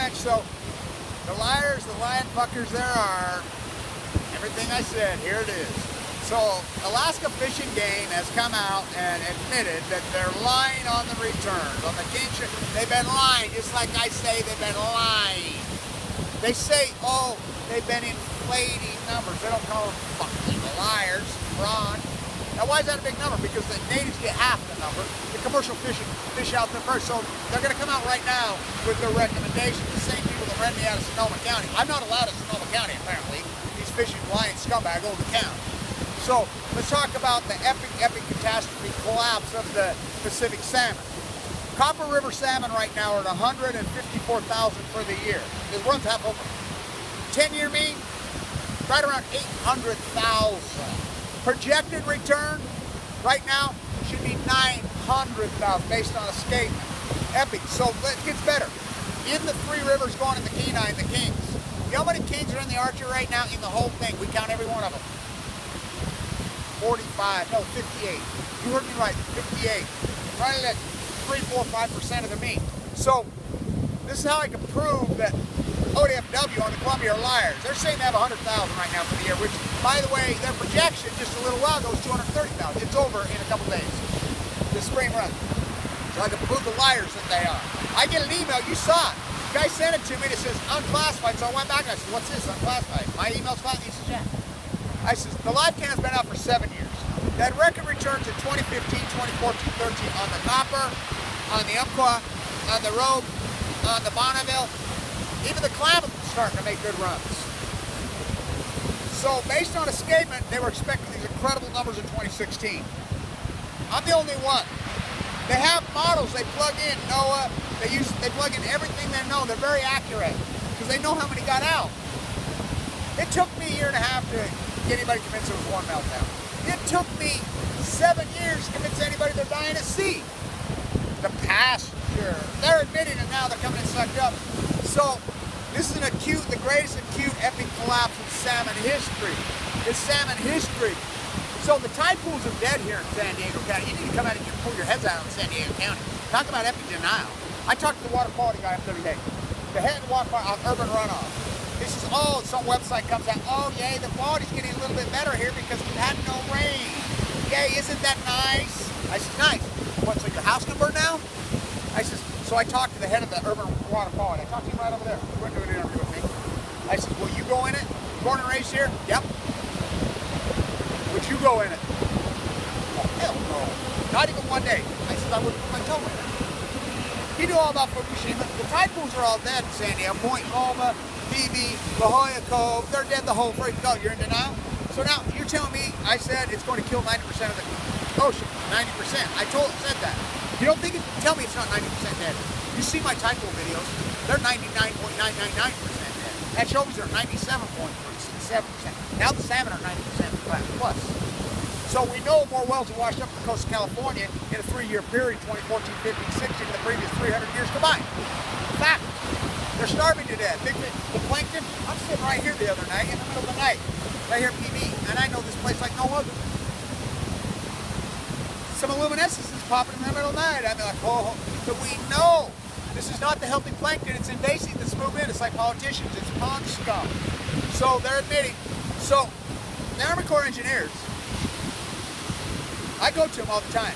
much. So the liars, the lying fuckers there are. Everything I said, here it is. So Alaska Fish and Game has come out and admitted that they're lying on the returns. On the kingship, they've been lying, just like I say they've been lying. They say, oh, they've been inflating numbers. They don't call them fucking liars, fraud. Now why is that a big number? Because the natives get half the number. The commercial fish out there first. So they're going to come out right now with their recommendation. The same people that ran me out of Sonoma County. I'm not allowed in Sonoma County, apparently. These fishing lying scumbag over the town. So let's talk about the epic catastrophe collapse of the Pacific salmon. Copper River salmon right now are at 154,000 for the year. It runs half over. 10-year mean, right around 800,000. Projected return right now should be 900,000 based on a statement. Epic. So it gets better. In the three rivers going in the Kenai and the Kings. You know how many kings are in the Archer right now? In the whole thing. We count every one of them. 45, no, 58. You heard me right, 58. Right at 3, 4, 5% of the meat. So, this is how I can prove that ODFW on the Columbia are liars. They're saying they have 100,000 right now for the year, which, by the way, their projection just a little while ago was 230,000. It's over in a couple days. The spring run. So I can prove the liars that they are. I get an email, you saw it. The guy sent it to me and it says unclassified, so I went back and I said, what's this, unclassified? My email's classified. He says, yeah. I said, the live can's been out for 7 years. That record returns in 2015, 2014, 13 on the copper, on the Umpqua, on the Rogue, on the Bonneville. Even the Klamath is starting to make good runs. So based on a statement, they were expecting these incredible numbers in 2016. I'm the only one. They have models they plug in, NOAA, they plug in everything they know. They're very accurate because they know how many got out. It took me a year and a half to get anybody convinced there was one meltdown. It took me 7 years to convince anybody they're dying at sea. The pasture. They're admitting it now, they're coming in sucked up. So this is the greatest acute epic collapse in salmon history. It's salmon history. So the tide pools are dead here in San Diego County. You need to come out and pull your heads out in San Diego County. Talk about epic denial. I talked to the water quality guy up there today. The head of the water quality on urban runoff. This is, oh, some website comes out, oh, yay, the quality's getting a little bit better here because we've had no rain. Yay, isn't that nice? I said, nice. What, so your house can burn down? I said, so I talked to the head of the urban water quality. I talked to him right over there. He went to an interview with me. I said, will you go in it? Born and raised here? Yep. Would you go in it? Oh, hell no. Not even one day. I said, I wouldn't put my toe in it. He knew all about Fukushima. The tide pools are all dead in San Diego. Point Loma, PB, La Jolla Cove, they're dead the whole freaking go. You're in denial? So now you're telling me, I said it's going to kill 90% of the ocean. 90%. I said that. You don't think tell me it's not 90% dead. You see my tide pool videos, they're 99.999% dead. That shows they're 97.7%. Now the salmon are 90% plus. So we know more wells are washed up the coast of California in a 3-year period, 2014, 15, 16, than the previous 300 years combined. Fact. They're starving to death. The plankton, I'm sitting right here the other night, in the middle of the night, right here at PB, and I know this place like no other. Some luminescences popping in the middle of the night. I'm like, oh, but we know this is not the healthy plankton. It's invasive. That's moved in. It's like politicians. It's pond scum. So they're admitting. So the Army Corps engineers, I go to them all the time.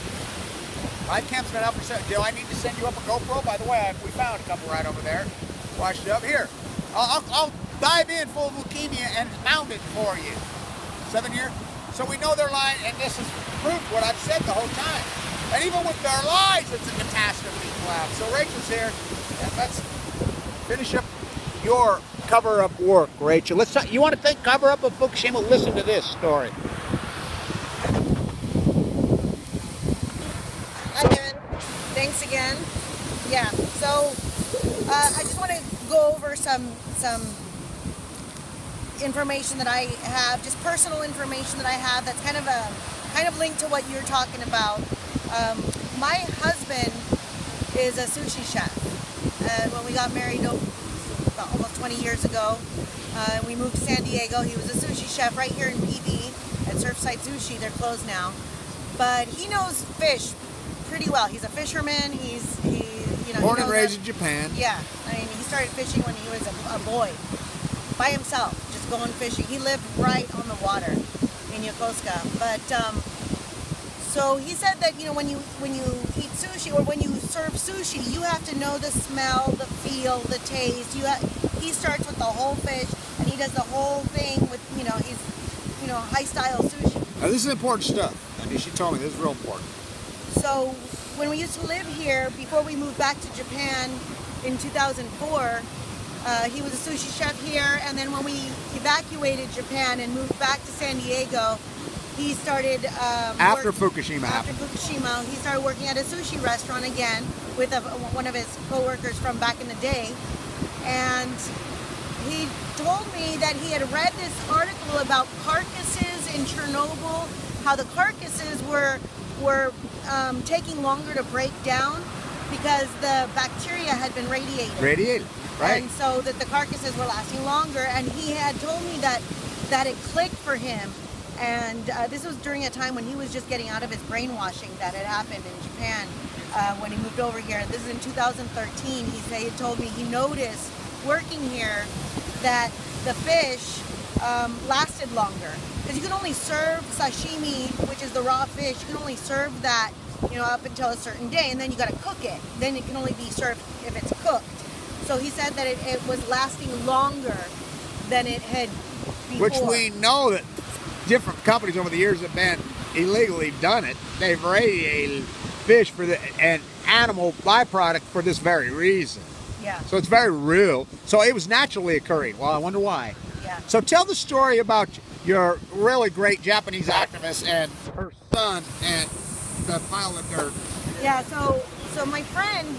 My camp's been out for 7. Do I need to send you up a GoPro? By the way, we found a couple right over there. Washed up here. I'll dive in full of leukemia and mount it for you. 7 year. So we know they're lying, and this is proof what I've said the whole time. And even with their lies, it's a catastrophe collapse. So Rachel's here, and let's finish up your cover-up work, Rachel. Let's talk. You want to think cover-up of Fukushima? Listen to this story. Hi, Kevin. Thanks again. Yeah. So I just want to go over some information that I have, just personal information that I have that's kind of linked to what you're talking about. My husband is a sushi chef, and when we got married about almost 20 years ago, we moved to San Diego. He was a sushi chef right here in PB at Surfside Sushi. They're closed now, but he knows fish pretty well. He's a fisherman. He You know, Born and raised in Japan. Yeah, I mean, he started fishing when he was a boy, by himself, just going fishing. He lived right on the water in Yokosuka. But so he said that, you know, when you eat sushi or when you serve sushi, you have to know the smell, the feel, the taste. He starts with the whole fish, and he does the whole thing with, you know, he's, you know, high style sushi. Now, this is important stuff. I mean, she told me this is real important. So when we used to live here, before we moved back to Japan in 2004, he was a sushi chef here, and then when we evacuated Japan and moved back to San Diego, he started after Fukushima happened. After Fukushima, he started working at a sushi restaurant again with one of his co-workers from back in the day, and he told me that he had read this article about carcasses in Chernobyl, how the carcasses were taking longer to break down because the bacteria had been radiated. Radiated, right. And so that the carcasses were lasting longer, and he had told me that it clicked for him. And this was during a time when he was just getting out of his brainwashing that had happened in Japan when he moved over here. This is in 2013. He had told me he noticed working here that the fish lasted longer. Because you can only serve sashimi, which is the raw fish, you can only serve that, you know, up until a certain day, and then you got to cook it. Then it can only be served if it's cooked. So he said that it was lasting longer than it had before. Which we know that different companies over the years have been illegally done it. They've radiated fish for an animal byproduct for this very reason. Yeah. So it's very real. So it was naturally occurring. Well, I wonder why. Yeah. So tell the story about your really great Japanese activist and her son and the pile of dirt. Yeah, so my friend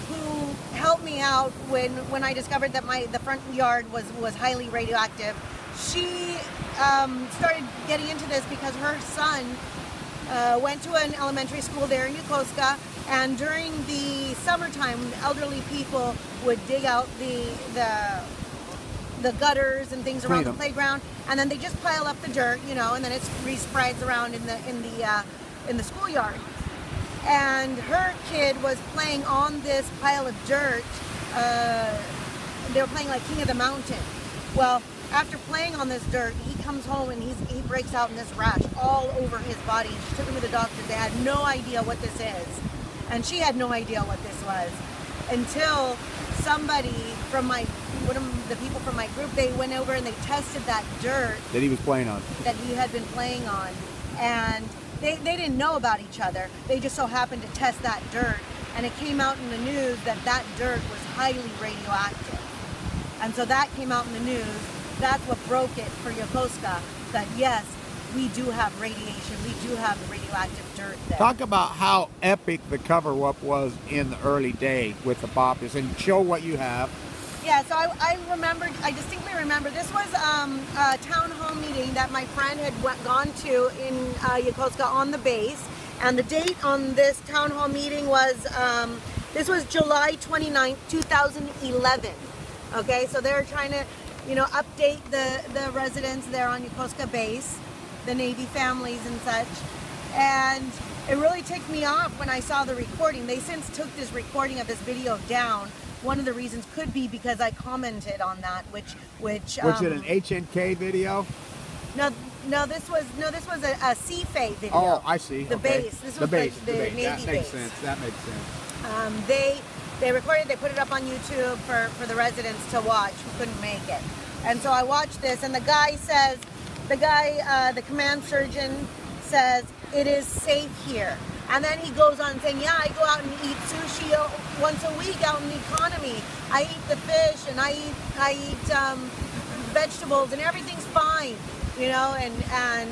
who helped me out when I discovered that the front yard was highly radioactive, she started getting into this because her son went to an elementary school there in Yokosuka, and during the summertime, elderly people would dig out the gutters and things around the playground, and then they just pile up the dirt, you know, and then it spreads around in the schoolyard. And her kid was playing on this pile of dirt. They were playing like King of the Mountain. Well, after playing on this dirt, he comes home and he breaks out in this rash all over his body. She took him to the doctor. They had no idea what this is, and she had no idea what this was until somebody from one of the people from my group, they went over and they tested that dirt that he was playing on, that he had been playing on, and they didn't know about each other. They just so happened to test that dirt, and it came out in the news that dirt was highly radioactive. And so that came out in the news. That's what broke it for Yokosuka, that yes, we do have radiation, we do have radioactive dirt there. Talk about how epic the cover-up was in the early day with the Boppies, and show what you have. Yeah, so I distinctly remember, this was a town hall meeting that my friend had gone to in Yokosuka on the base, and the date on this town hall meeting was, this was July 29th, 2011. Okay, so they're trying to, you know, update the residents there on Yokosuka base, the Navy families and such. And it really ticked me off when I saw the recording. They since took this recording of this video down. One of the reasons could be because I commented on that, which was it an HNK video? No, this was a CFA video. Oh, I see. The base. This was the Navy base. That makes sense. That makes sense. They recorded, they put it up on YouTube for the residents to watch who couldn't make it. And so I watched this, and the command surgeon says, it is safe here. And then he goes on saying, yeah, I go out and eat sushi once a week out in the economy. I eat the fish, and I eat vegetables, and everything's fine. You know, and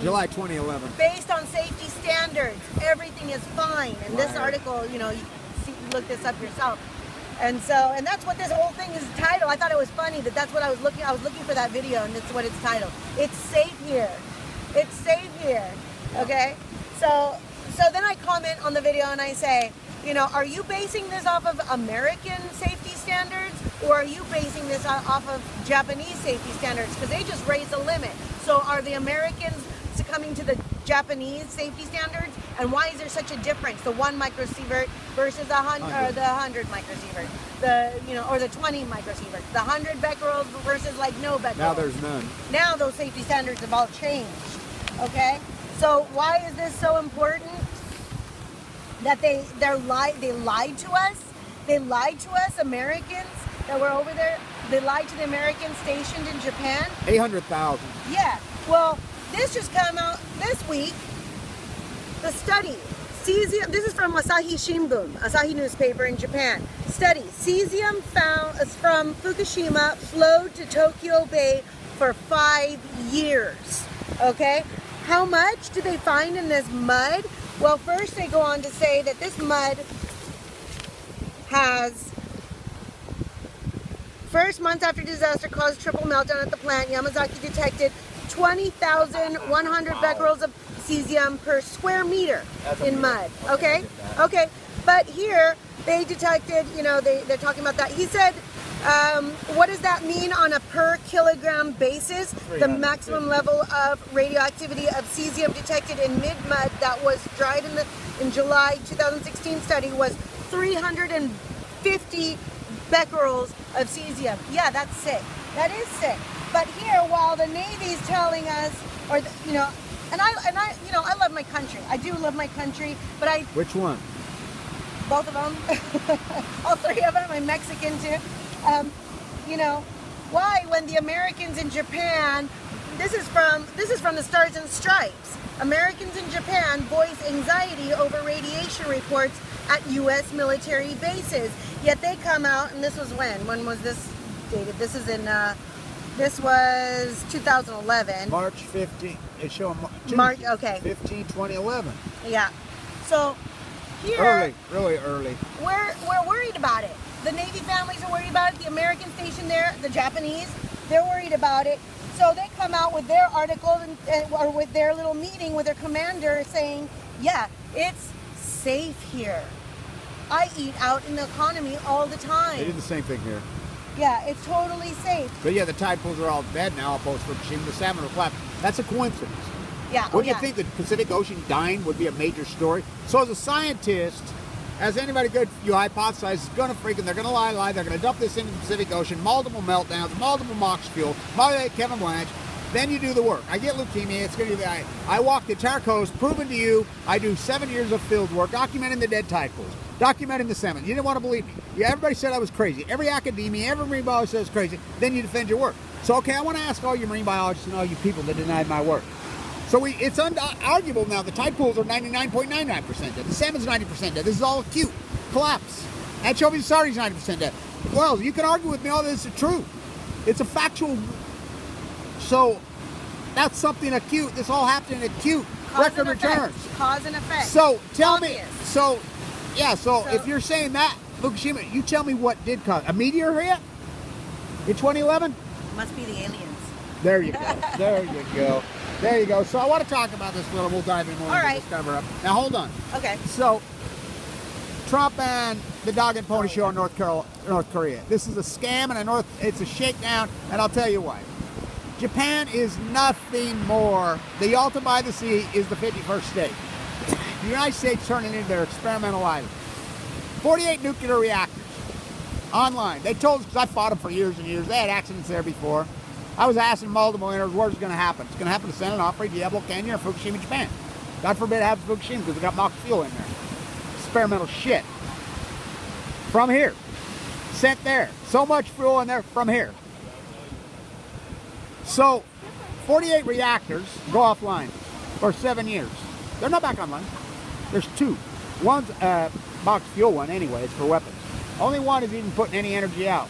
July 2011. Based on safety standards, everything is fine. And this article, you know, you look this up yourself. And that's what this whole thing is titled. I thought it was funny that's what I was looking for that video, and that's what it's titled. It's safe here. It's safe here. Okay? So then I comment on the video and I say, you know, are you basing this off of American safety standards, or are you basing this off of Japanese safety standards? Because they just raised the limit. So are the Americans succumbing to the Japanese safety standards, And why is there such a difference? The 1 microsievert versus the 100 microsievert, or the 20 microsievert, the 100 becquerels versus like no becquerels. Now there's none. Now those safety standards have all changed. Okay, so why is this so important? That they lied to us. They lied to us, Americans that were over there. They lied to the Americans stationed in Japan. 800,000. Yeah. Well, this just came out this week. The study, cesium. This is from Asahi Shimbun, Asahi newspaper in Japan. Study: cesium found from Fukushima flowed to Tokyo Bay for 5 years. Okay. How much do they find in this mud? Well, first they go on to say that this mud has, first months after disaster caused triple meltdown at the plant, Yamazaki detected 20,100 becquerels of cesium per square meter in mud. Okay? Okay. But here they detected, they're talking about that. He said, what does that mean on a per kilogram basis? The maximum level of radioactivity of cesium detected in mid-mud that was dried in July 2016 study was 350 becquerels of cesium. Yeah, that's sick. That is sick. But here, while the Navy's telling us, and I love my country. I do love my country, but Which one? Both of them. All three of them. I'm Mexican too. Why when the Americans in Japan, this is from the Stars and Stripes. Americans in Japan voice anxiety over radiation reports at U.S. military bases. Yet they come out, and this was when? When was this dated? This was 2011. March 15. It's showing March. Okay. 15, 2011. Yeah. So here, really early. We're worried about it. The Navy families are worried about it. The American station there, the Japanese, they're worried about it. So they come out with their article or with their little meeting with their commander saying, yeah, it's safe here. I eat out in the economy all the time. They did the same thing here. Yeah, it's totally safe. But yeah, the tide pools are all dead now, opposed to Fukushima. The salmon are collapsed. That's a coincidence. Yeah. Wouldn't you think the Pacific Ocean dying would be a major story? So as a scientist, as anybody good, you hypothesize, is going to they're going to lie, they're going to dump this into the Pacific Ocean, multiple meltdowns, multiple MOX fuel, Kevin Blanche, then you do the work. I get leukemia, it's going to be, I walk the entire coast, proving to you, I do 7 years of field work, documenting the dead tide pools, documenting the salmon. You didn't want to believe me. Yeah, everybody said I was crazy. Every academia, every marine biologist says crazy, then you defend your work. So, okay, I want to ask all you marine biologists and all you people that denied my work. So it's unarguable now. The tide pools are 99.99% dead. The salmon's 90% dead. This is all acute collapse. Anchovies and sardines 90% dead. Well, you can argue with me. All this is true. It's a factual. So that's something acute. This all happened in acute. Record returns. Cause and effect. So tell me. Obvious. So if you're saying that Fukushima, you tell me what did cause a meteor hit in 2011. Must be the aliens. There you go. There you go. There you go. So I want to talk about this a little. We'll dive in more into this cover up. Now hold on. Okay. So Trump and the dog and pony show in North Korea. This is a scam and it's a shakedown, and I'll tell you why. Japan is nothing more. The Yalta by the Sea is the 51st state. The United States turning into their experimental island. 48 nuclear reactors online. They told us, because I fought them for years and years. They had accidents there before. I was asking multiple interviews, where's it going to happen? It's going to happen to San Onofre, Diablo Canyon, or Fukushima, Japan. God forbid it happens to Fukushima because they got MOX fuel in there. Experimental shit. From here. Sent there. So much fuel in there from here. So, 48 reactors go offline for 7 years. They're not back online. There's 2. One's MOX fuel one anyway. It's for weapons. Only one is even putting any energy out.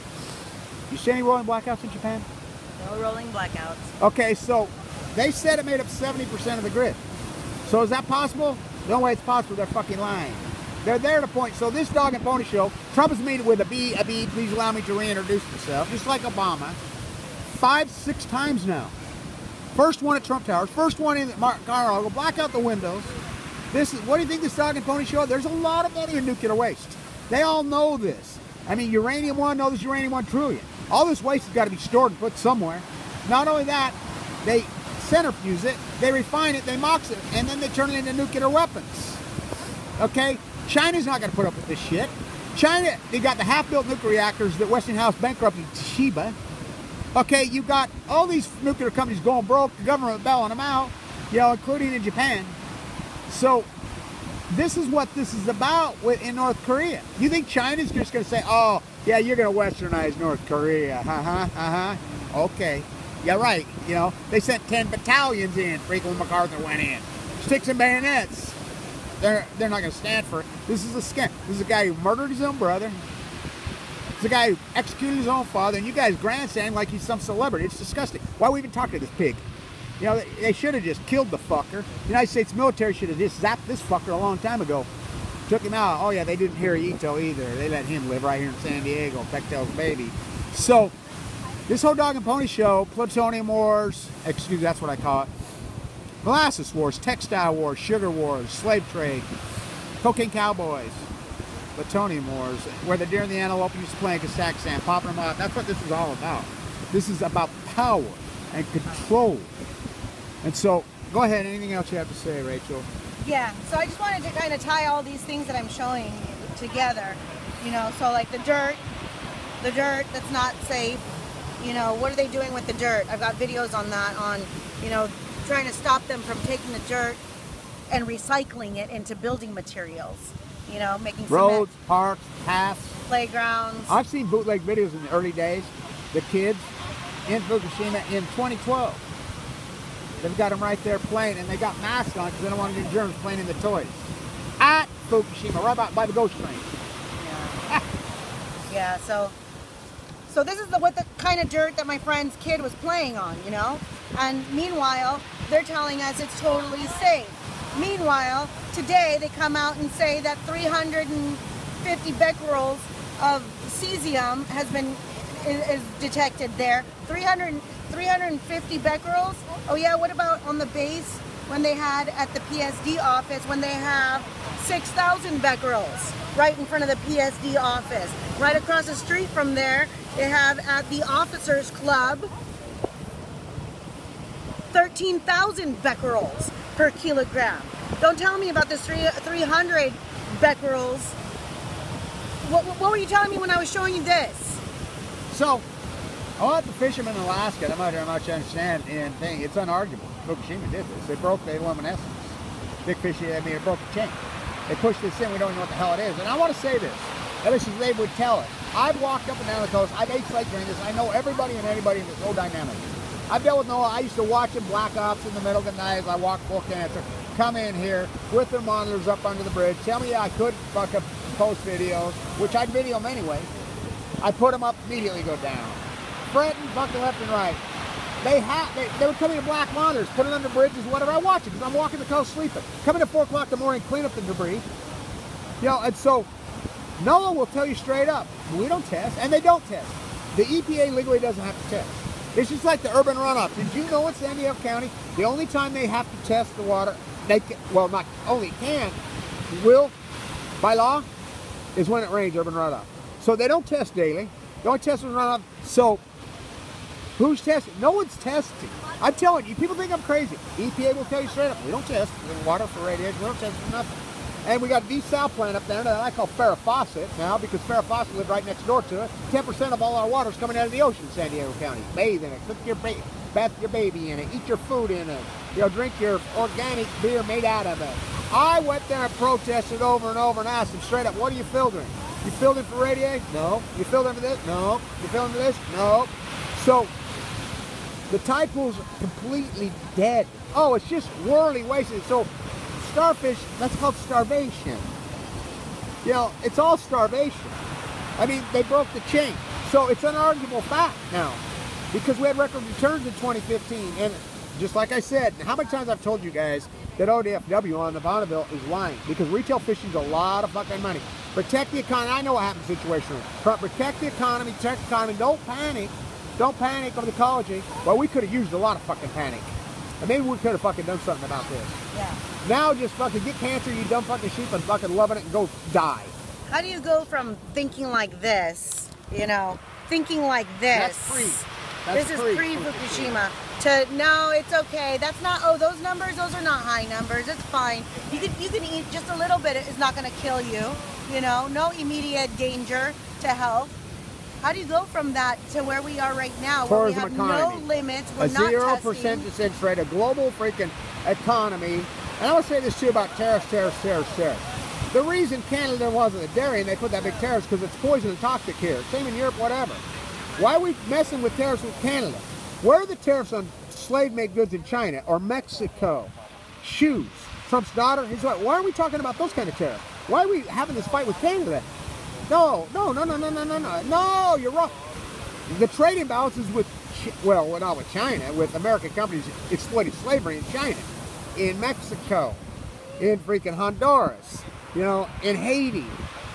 You see any rolling blackouts in Japan? No rolling blackouts. Okay, so they said it made up 70% of the grid. So is that possible? The only way it's possible, they're fucking lying. They're there to point. So this dog and pony show, Trump is meeting with a bee, please allow me to reintroduce myself, just like Obama, 5-6 times now. First one at Trump Towers, first one in Mar-a-Lago, black out the windows. What do you think this dog and pony show? There's a lot of money in nuclear waste. They all know this. I mean, Uranium One, no, this Uranium 1 trillion. All this waste has got to be stored and put somewhere. Not only that, they centrifuge it, they refine it, they mox it, and then they turn it into nuclear weapons. Okay? China's not going to put up with this shit. China, they got the half-built nuclear reactors that Westinghouse bankrupted Toshiba. Okay, you got all these nuclear companies going broke, the government bailing them out, you know, including in Japan. So, this is what this is about in North Korea. You think China's just going to say, oh, yeah, you're going to westernize North Korea. Okay. Yeah, right. You know, they sent 10 battalions in. Freaking MacArthur went in. Sticks and bayonets. They're not going to stand for it. This is a scam. This is a guy who murdered his own brother. It's a guy who executed his own father. And you guys grandstand like he's some celebrity. It's disgusting. Why we even talk to this pig? You know, they should have just killed the fucker. The United States military should have just zapped this fucker a long time ago. Took him out. Oh, yeah, they didn't hear Ito either. They let him live right here in San Diego. Bechtel's baby. So, this whole dog and pony show, plutonium wars, excuse me, that's what I call it. Molasses wars, textile wars, sugar wars, slave trade, cocaine cowboys, plutonium wars, where the deer and the antelope used to play in Kazakhstan, popping them out. That's what this is all about. This is about power and control. And so, go ahead. Anything else you have to say, Rachel? Yeah. So I just wanted to kind of tie all these things that I'm showing together. You know, so like the dirt that's not safe. You know, what are they doing with the dirt? I've got videos on that, on, you know, trying to stop them from taking the dirt and recycling it into building materials. You know, making roads, cement, parks, paths, playgrounds. I've seen bootleg videos in the early days. The kids in Fukushima in 2012. They've got them right there playing, and they got masks on because they don't want to get germs playing in the toys. At Fukushima, right by the ghost train. Yeah. Yeah. So this is what the kind of dirt that my friend's kid was playing on, you know? And meanwhile, they're telling us it's totally safe. Meanwhile, today they come out and say that 350 becquerels of cesium is detected there. 350 becquerels? Oh yeah, what about on the base when they had at the PSD office when they have 6,000 becquerels right in front of the PSD office? Right across the street from there, they have at the Officers Club 13,000 becquerels per kilogram. Don't tell me about this 300 becquerels. What were you telling me when I was showing you this? So, I want the fishermen in Alaska, no matter how much I understand, and thing, it's unarguable. Fukushima did this. They broke the luminescence. Big fish, I mean, it broke the chain. They pushed this in, we don't even know what the hell it is. And I want to say this, at least as they would tell it. I've walked up and down the coast, I've ate slate during this, I know everybody and anybody in this whole dynamic. I've dealt with Noah, I used to watch him Black Ops in the middle of the night as I walked full cancer, come in here with their monitors up under the bridge, tell me I couldn't fucking post videos, which I'd video them anyway. I put them up, immediately go down. Fretting fucking left and right. They would come in black monitors, put it under bridges, whatever. I watch it because I'm walking the coast sleeping. Come in at 4 o'clock in the morning, clean up the debris. You know, and so Noah will tell you straight up, we don't test, and they don't test. The EPA legally doesn't have to test. It's just like the urban runoff. Did you know in San Diego County, the only time they have to test the water, they can, well, not only can, will, by law, is when it rains, urban runoff. So they don't test daily. The only test was runoff. So who's testing? No one's testing. I'm telling you, people think I'm crazy. EPA will tell you straight up, we don't test water for radiation, we don't test for nothing. And we got a desal plant up there that I call Farrah Fawcett now because Farrah Fawcett lived right next door to it. 10% of all our water is coming out of the ocean in San Diego County. Bathe in it, bath your baby in it, eat your food in it, you know, drink your organic beer made out of it. I went there and protested over and over and asked them straight up, what are you filtering? You filtering for radiation? No. You filtering for this? No. You filtering for this? No. So the tide pool's completely dead. Oh, it's just whirly wasted. So starfish, that's called starvation. You know, it's all starvation. I mean, they broke the chain. So it's an unarguable fact now because we had record returns in 2015. And just like I said, how many times I've told you guys that ODFW on the Bonneville is lying because retail fishing's a lot of fucking money. Protect the economy. I know what happens situationally. Protect the economy, protect the economy. Don't panic. Don't panic over the ecology. Well, we could have used a lot of fucking panic. And maybe we could have fucking done something about this. Yeah. Now just fucking get cancer, you dumb fucking sheep, and fucking loving it and go die. How do you go from thinking like this, you know, thinking like this? That's free. This is pre-Fukushima. No, it's okay. That's not. Oh, those numbers. Those are not high numbers. It's fine. You can eat just a little bit. It's not going to kill you. You know, no immediate danger to health. How do you go from that to where we are right now, where we have no limits? We're not testing. 0% interest rate, a global freaking economy. And I will say this too about tariffs. The reason Canada wasn't a dairy and they put that big tariffs because it's poison and toxic here. Same in Europe, whatever. Why are we messing with tariffs with Canada? Where are the tariffs on slave-made goods in China or Mexico? Shoes. Trump's daughter, his wife. Why are we talking about those kind of tariffs? Why are we having this fight with Canada? No, you're wrong. The trade imbalance is with, well, not with China, with American companies exploiting slavery in China, in Mexico, in freaking Honduras, you know, in Haiti,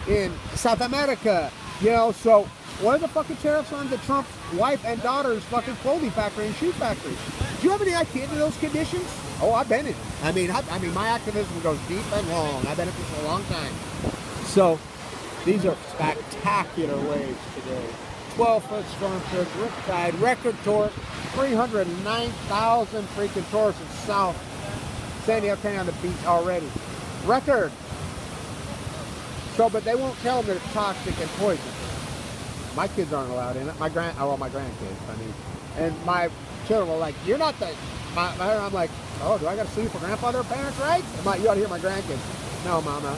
in South America, you know, so what are the fucking tariffs on the Trump wife and daughter's fucking clothing factory and shoe factory? Do you have any idea into those conditions? Oh, I've been in it. I mean, my activism goes deep and long. I've been in it for a long time. So, these are spectacular waves today. 12-foot storm surge, riptide, record torque, 309,000 freaking torques in South San Diego County on the beach already. Record. So, but they won't tell them that it's toxic and poison. My kids aren't allowed in it. My grandkids, I mean. And my children were like, you're not the, I'm like, oh, do I got to sue for grandpa their parents' rights? I'm like, you ought to hear my grandkids. No, Mama.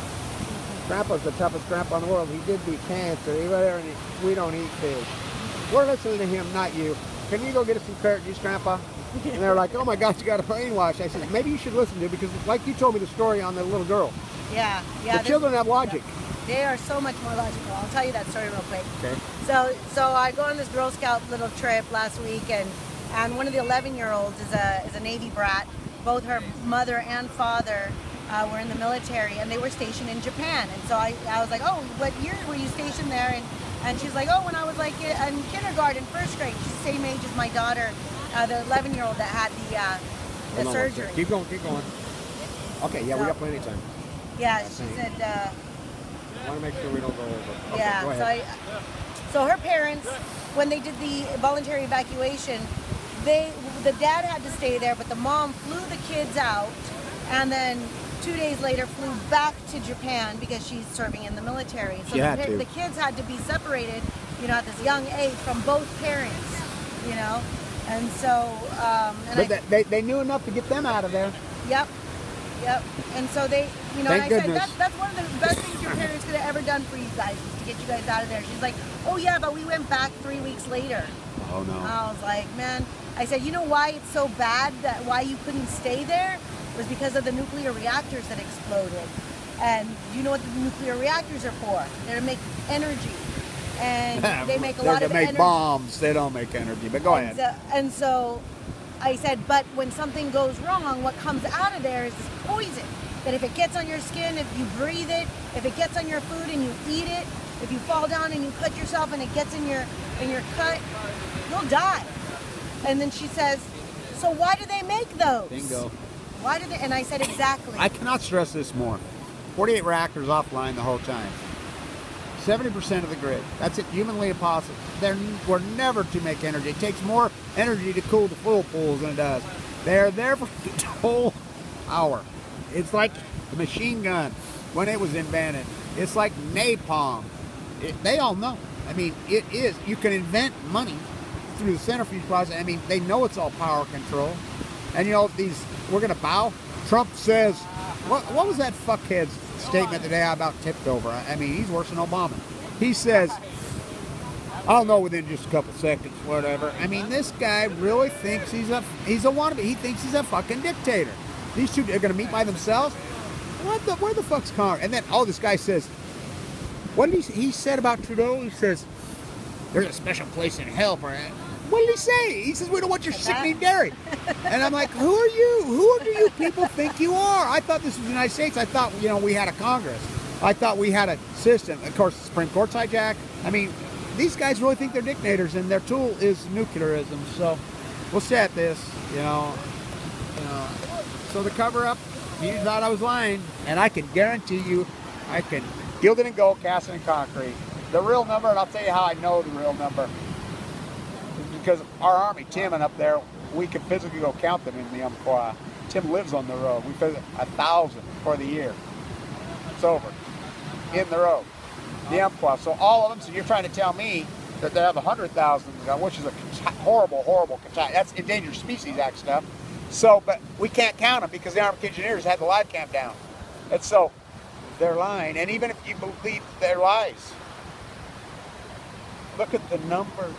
Grandpa's the toughest grandpa in the world. He did beat cancer. We don't eat fish. We're listening to him, not you. Can you go get us some carrot juice, Grandpa? And they're like, oh my gosh, you got to brainwash. I said, maybe you should listen to it because like you told me the story on the little girl. Yeah. The children have logic. They are so much more logical. I'll tell you that story real quick. Okay. So I go on this Girl Scout little trip last week, and one of the 11-year-olds is a Navy brat. Both her mother and father were in the military, and they were stationed in Japan. And so I was like, oh, what year were you stationed there? And she's like, oh, when I was like in kindergarten, first grade. She's the same age as my daughter, the 11-year-old that had the surgery. Keep going. Okay, yeah, we got plenty of time. Yeah, she said. I want to make sure we don't go over. Okay, yeah, go ahead. So her parents, when they did the voluntary evacuation, the dad had to stay there, but the mom flew the kids out, and then 2 days later flew back to Japan because she's serving in the military. So the kids had to be separated, you know, at this young age from both parents, you know, and so. They knew enough to get them out of there. Yep. And so they, you know, Thank and I goodness. said, that's one of the best things your parents could have ever done for you guys, was to get you guys out of there. She's like, oh yeah, but we went back 3 weeks later. Oh no. I was like, man, I said, you know why it's so bad, that why you couldn't stay there? Was because of the nuclear reactors that exploded. And you know what the nuclear reactors are for? They're to make energy. And they make a lot of energy. They're to make bombs. They don't make energy, but go ahead. And so I said, but when something goes wrong, what comes out of there is this poison. That if it gets on your skin, if you breathe it, if it gets on your food and you eat it, if you fall down and you cut yourself and it gets in your cut, you'll die. And then she says, so why do they make those? Bingo. Why do they? And I said, exactly. I cannot stress this more. 48 reactors offline the whole time. 70% of the grid. That's it, humanly impossible. We're never to make energy. It takes more energy to cool the fuel pools than it does. They're there for the whole hour. It's like the machine gun when it was invented. It's like napalm. They all know. I mean, it is. You can invent money through the centrifuge process. I mean, they know it's all power control. And you know, we're going to bow. Trump says, what was that fuckhead's statement today about tipped over? I mean, he's worse than Obama. He says, I'll know within just a couple seconds, whatever. I mean, this guy really thinks he's a wannabe. He thinks he's a fucking dictator. These two are going to meet by themselves? Where the fuck's Congress? And then, this guy says, what did he said about Trudeau? He says, there's a special place in hell for it. What did he say? He says, we don't want your sickening dairy. And I'm like, who are you? Who do you people think you are? I thought this was the United States. I thought, you know, we had a Congress. I thought we had a system. Of course, the Supreme Court's hijacked. I mean, these guys really think they're dictators, and their tool is nuclearism. So we'll stay at this, you know. So the cover-up, you thought I was lying, and I can guarantee you, I can gild it in gold, cast it in concrete. The real number, and I'll tell you how I know the real number. because our Army, Tim, and up there, we can physically go count them in the Umpqua. Tim lives on the road. We visit 1,000 for the year. It's over. In the road. The Umpqua. So all of them, so you're trying to tell me that they have 100,000, which is a horrible, horrible, that's Endangered Species Act stuff. So, but we can't count them because the Army Engineers had the live cam down. And so, they're lying. And even if you believe their lies, look at the numbers.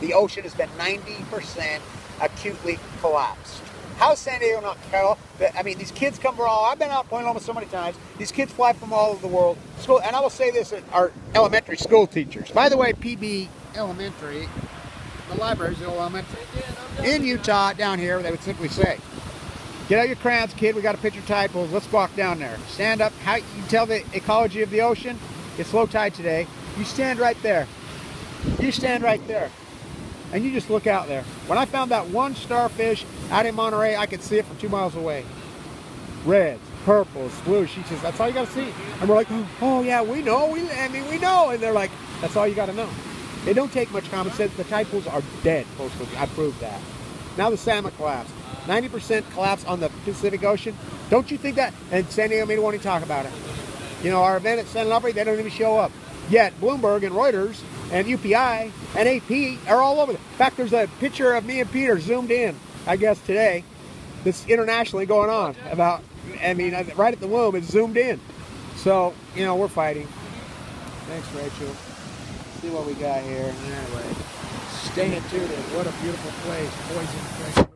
The ocean has been 90% acutely collapsed. How is San Diego not tell? I mean, these kids come from all, I've been out Point Loma so many times. These kids fly from all over the world. School, and I will say this, our elementary school teachers. By the way, PB Elementary, the library's the old elementary. In Utah, down here, they would simply say, get out your crayons, kid, we got a picture tide pools, let's walk down there. Stand up, how you tell the ecology of the ocean? It's low tide today. You stand right there. You stand right there. And you just look out there. When I found that one starfish out in Monterey, I could see it from 2 miles away. Reds, purples, blues. She says, that's all you got to see. And we're like, oh yeah, we know. We know. And they're like, that's all you got to know. They don't take much common sense. The tide pools are dead. I proved that. Now the salmon collapse. 90% collapse on the Pacific Ocean. Don't you think that? And San Diego made want to talk about it. You know, our event at San Onofre, they don't even show up. Yet Bloomberg and Reuters and UPI and AP are all over. In fact, there's a picture of me and Peter zoomed in, I guess today, that's internationally going on about, I mean, right at the womb, it's zoomed in. So, you know, we're fighting. Thanks, Rachel. See what we got here. Anyway, staying tuned. What a beautiful place. Poison.